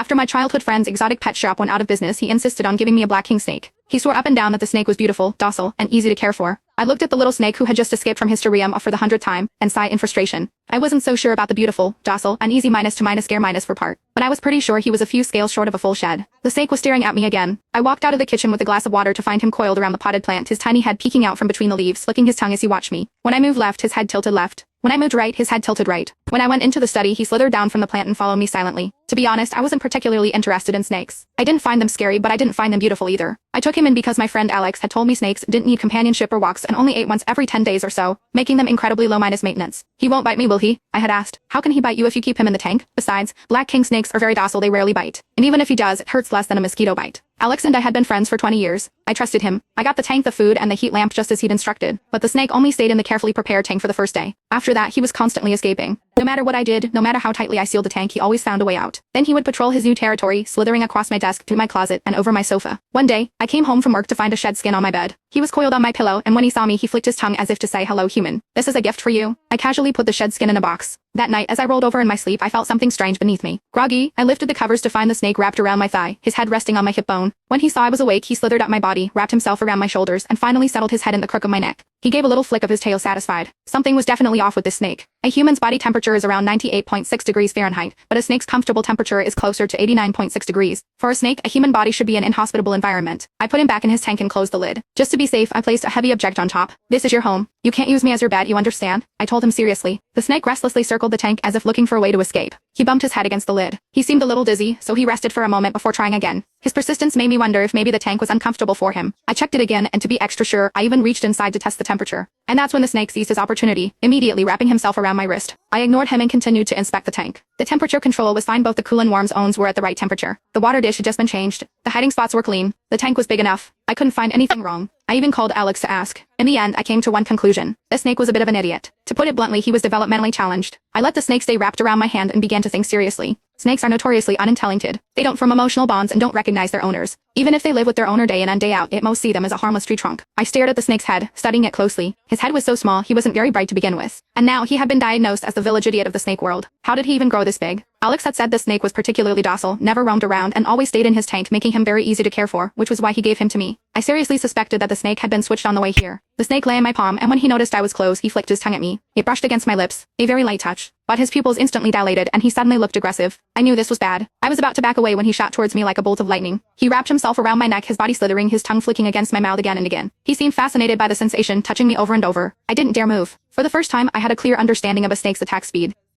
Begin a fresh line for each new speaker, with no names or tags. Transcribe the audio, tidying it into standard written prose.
After my childhood friend's exotic pet shop went out of business, he insisted on giving me a black king snake. He swore up and down that the snake was beautiful, docile, and easy to care for. I looked at the little snake who had just escaped from his terrarium for the 100th time, and sighed in frustration. I wasn't so sure about the beautiful, docile, and easy minus to minus scare minus for part, but I was pretty sure he was a few scales short of a full shed. The snake was staring at me again. I walked out of the kitchen with a glass of water to find him coiled around the potted plant, his tiny head peeking out from between the leaves, licking his tongue as he watched me. When I moved left, his head tilted left. When I moved right, his head tilted right. When I went into the study, he slithered down from the plant and followed me silently. To be honest, I wasn't particularly interested in snakes. I didn't find them scary, but I didn't find them beautiful either. I took him in because my friend Alex had told me snakes didn't need companionship or walks and only ate once every 10 days or so, making them incredibly low minus maintenance. He won't bite me, will he? I had asked. How can he bite you if you keep him in the tank? Besides, black king snakes are very docile, they rarely bite. And even if he does, it hurts less than a mosquito bite. Alex and I had been friends for 20 years. I trusted him. I got the tank, the food, and the heat lamp just as he'd instructed, but the snake only stayed in the carefully prepared tank for the first day. After that, he was constantly escaping. No matter what I did, no matter how tightly I sealed the tank, he always found a way out. Then he would patrol his new territory, slithering across my desk, through my closet, and over my sofa. One day, I came home from work to find a shed skin on my bed. He was coiled on my pillow, and when he saw me, he flicked his tongue as if to say, "Hello, human. This is a gift for you." I casually put the shed skin in a box. That night, as I rolled over in my sleep, I felt something strange beneath me. Groggy, I lifted the covers to find the snake wrapped around my thigh, his head resting on my hip bone. When he saw I was awake, he slithered up my body, wrapped himself around my shoulders, and finally settled his head in the crook of my neck. He gave a little flick of his tail, satisfied. Something was definitely off with this snake. A human's body temperature is around 98.6 degrees Fahrenheit, but a snake's comfortable temperature is closer to 89.6 degrees. For a snake, a human body should be an inhospitable environment. I put him back in his tank and closed the lid. Just to be safe, I placed a heavy object on top. "This is your home. You can't use me as your bed, you understand?" I told him seriously. The snake restlessly circled the tank as if looking for a way to escape. He bumped his head against the lid. He seemed a little dizzy, so he rested for a moment before trying again. His persistence made me wonder if maybe the tank was uncomfortable for him. I checked it again, and to be extra sure, I even reached inside to test the temperature. And that's when the snake seized his opportunity, immediately wrapping himself around my wrist. I ignored him and continued to inspect the tank. The temperature control was fine, both the cool and warm zones were at the right temperature. The water dish had just been changed. The hiding spots were clean. The tank was big enough. I couldn't find anything wrong. I even called Alex to ask. In the end, I came to one conclusion. The snake was a bit of an idiot. To put it bluntly, he was developmentally challenged. I let the snake stay wrapped around my hand and began to think seriously. Snakes are notoriously unintelligent. They don't form emotional bonds and don't recognize their owners. Even if they live with their owner day in and day out, it most see them as a harmless tree trunk. I stared at the snake's head, studying it closely. His head was so small, he wasn't very bright to begin with. And now he had been diagnosed as the village idiot of the snake world. How did he even grow this big? Alex had said the snake was particularly docile, never roamed around, and always stayed in his tank, making him very easy to care for, which was why he gave him to me. I seriously suspected that the snake had been switched on the way here. The snake lay in my palm, and when he noticed I was close, he flicked his tongue at me. It brushed against my lips, a very light touch. But his pupils instantly dilated, and he suddenly looked aggressive. I knew this was bad. I was about to back away when he shot towards me like a bolt of lightning. He wrapped himself around my neck, his body slithering, his tongue flicking against my mouth again and again. He seemed fascinated by the sensation, touching me over and over. I didn't dare move. For the first time, I had a clear understanding of a snake's attack speed.